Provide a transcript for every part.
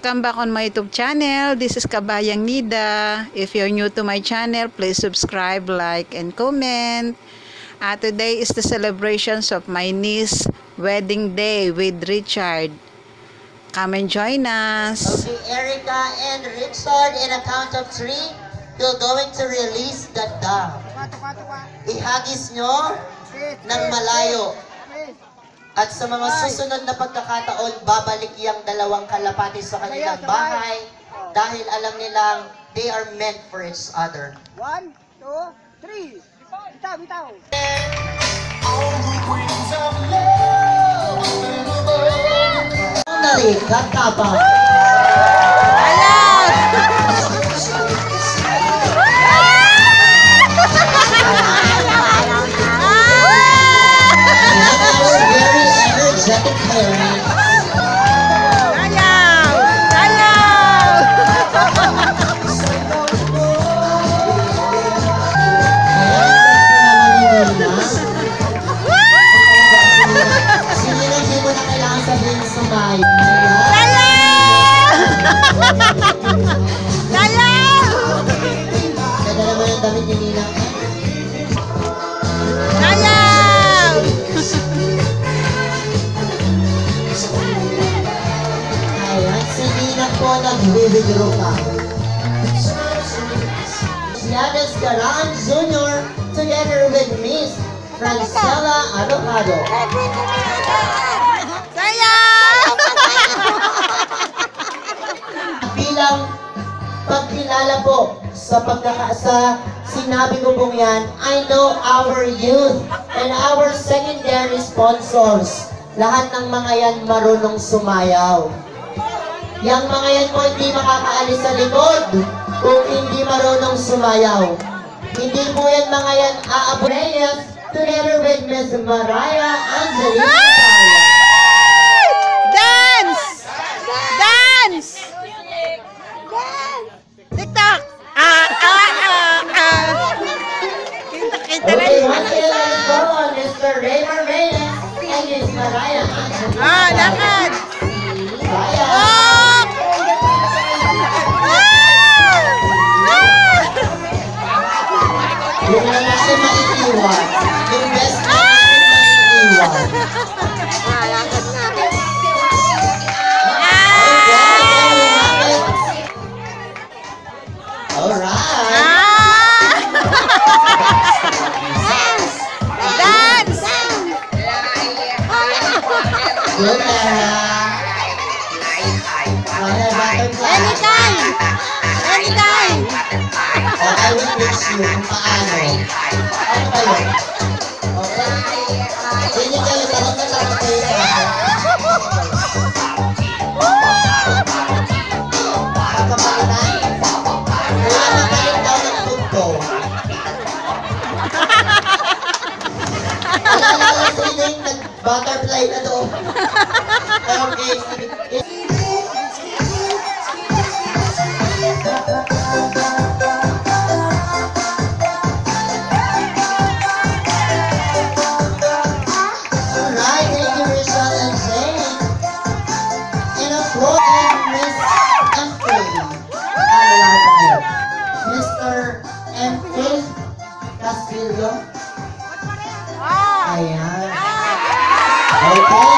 Welcome back on my YouTube channel. This is Kabayang Nida. If you're new to my channel, please subscribe, like, and comment. Today is the celebrations of my niece's wedding day with Richard. Come and join us. Okay, Erica and Richard, in a count of 3, you're going to release the dove. Ihagis nyo ng malayo. At sa mga susunod na pagkakataon, babalik yung dalawang kalapati sa kanilang bahay dahil alam nilang they are meant for each other. 1, 2, 3. Bitaw, bitaw. Nalikat ka ba? Nag-withdraw ka. Yanes Garan Jr. together with Miss Francella Arocado. Bilang pagkilala po sa sinabi ko pong yan, I know our youth and our secondary sponsors. Lahat ng mga yan marunong sumayaw. Yang mga yan po hindi makakaalis sa likod kung hindi marunong sumayaw. Hindi po yan mga yan aabulayas together with Miss Mariah Angelina. Dance! Dance! TikTok! Kita lang. Okay, once again, let's go on Mr. Raymond Reyes and Miss Mariah Angelina. Lakad! Mariah! Yung na kasi maiiwan. Yung best friend maiiwan. Alright. Dance! Good, Tara. Anytime! Anytime! I will teach you kung paano. Ano ba yun? Okay. Hindi kayo, tarong na tarong kayo. Pagkapalitan, kaya magaling daw ng punto. Alala sila yung nag-butterfly na doon. Okay. Ayan. Okay.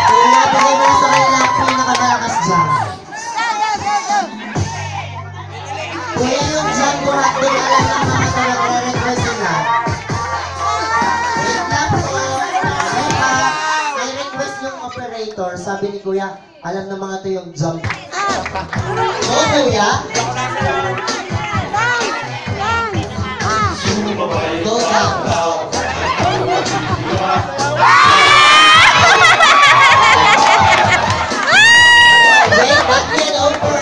Kung nabigay mo na sa kanila ang pinakamalakas dyan. Kuya yung dyan ko hotdog, alam ng mga talaga-request nila. Wait lang po. May request yung operator. Sabi ni Kuya, alam ng mga to yung jump. Oo, Kuya? Go down. Wait, back yet over.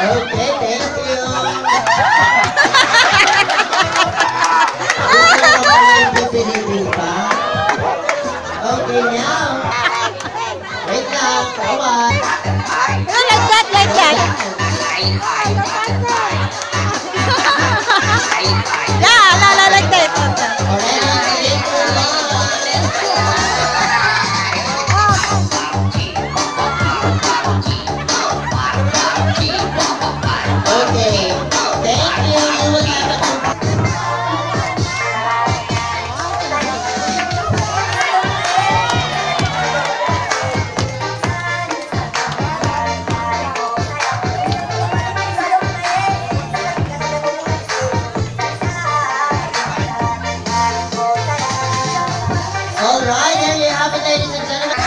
Okay, thank you. Okay, now. Wait lang, kawan. Like that, like that. Yeah, like that. Okay. Thank you. You will have a All right, there you have it, ladies and gentlemen.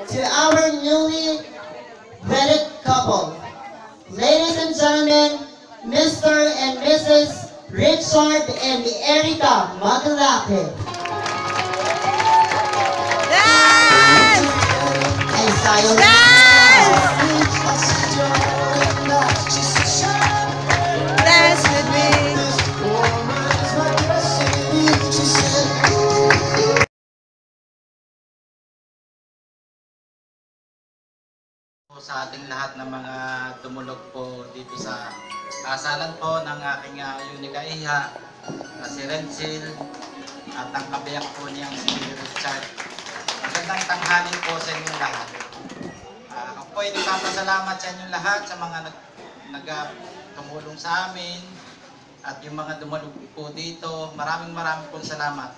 To our newly wedded couple, ladies and gentlemen, Mr. and Mrs. Richard and Erica Magalake. And Sayo. Dance with me. Sa ating lahat ng mga tumulog po dito sa kasalan po ng aking Unica Iha, si Renzel, at ang kabiyak po niyang si Richard. Magandang tanghali po sa inyong lahat. Ako po ay nagpapasalamat sa inyong lahat sa mga tumulong sa amin at yung mga dumulog po dito. Maraming pong salamat.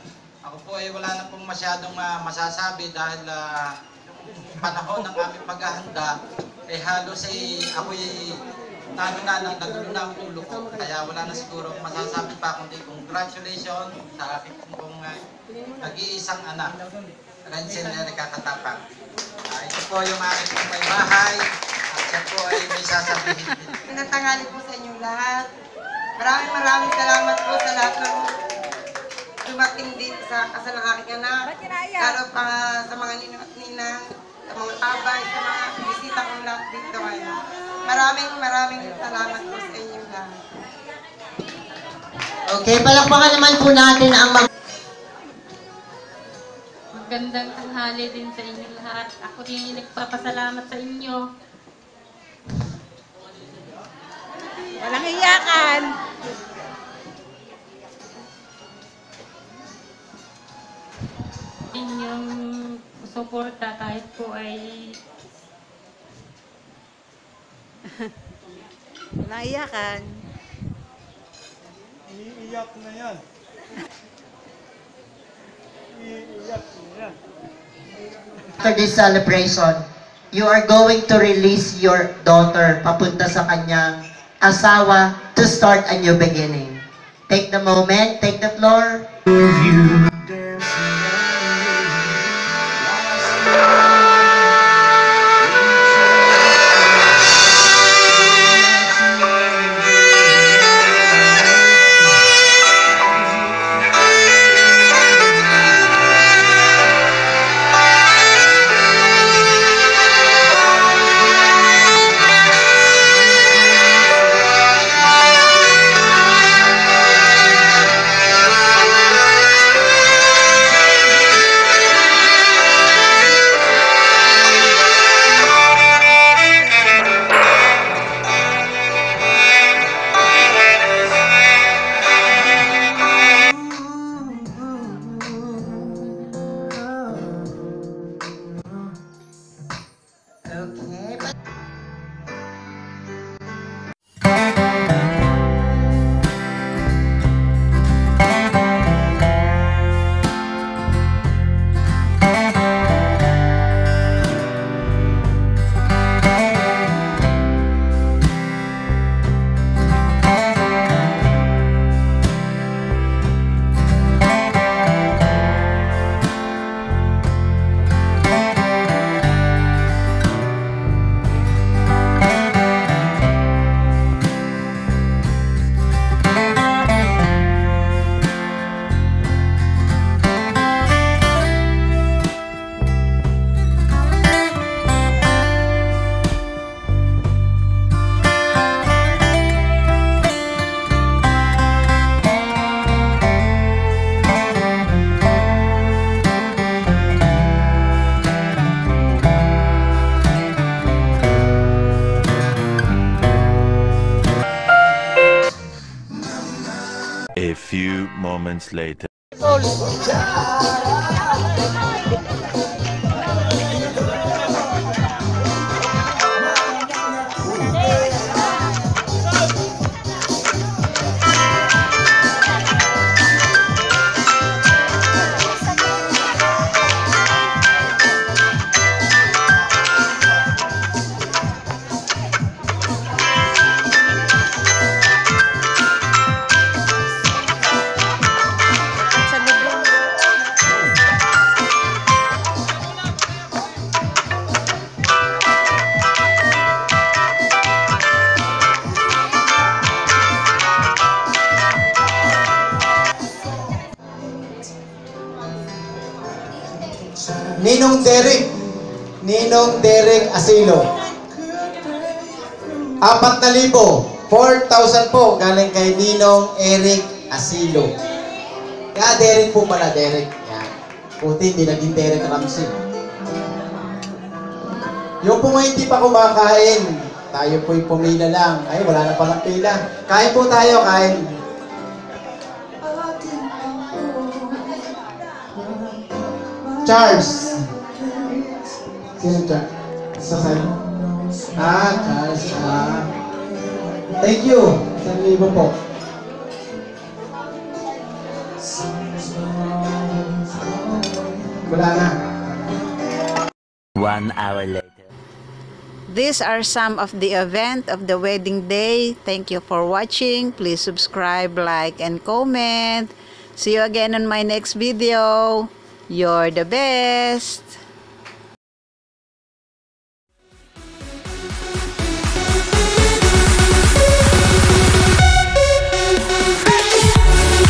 Ako po ay wala na pong masyadong masasabi dahil panahon ng aming paghahanda halos ako'y nagulo na ang ulo ko, kaya wala na siguro masasabi pa kundi congratulations sa aking pong nag-iisang anak, Renzel Erica Katapang. Ito po yung aking pong may bahay at siya po ay may sasabihin. Pinatangali po sa inyong lahat. Maraming salamat po sa lahat ng dumating dito sa kasal ng aking anak. Lalo pa sa mga ninang at ninang, sa mga tabay, sa mga bisita kong lahat dito ngayon. Maraming salamat po sa inyong lahat. Okay, palakpakan naman po natin ang Magandang tanghali din sa inyo lahat. Ako din yung nagpapasalamat sa inyo. Walang iyakan. Inyong suporta kahit po ay Walang iyakan. Iiyak na yan. Iiyak na yan. After this celebration, you are going to release your daughter papunta sa kanyang asawa to start a new beginning. Take the moment, take the floor. Okay, but moments later. Ninong Derek Asilo. 4,000, 4,000 po galing kay Ninong Eric Asilo. Kaya Derek po pala, Derek. Yan. Puti, hindi naging Derek Ramsey. Yung po nga hindi pa kumakain, tayo po'y pumila lang. Ay, wala na palang pila. Kain po tayo, kain. Charles. Sino Charles? Sasay? Charles. Thank you. 1,000 po. Wala na. 1 hour later. These are some of the event of the wedding day. Thank you for watching. Please subscribe, like, and comment. See you again on my next video. You're the best.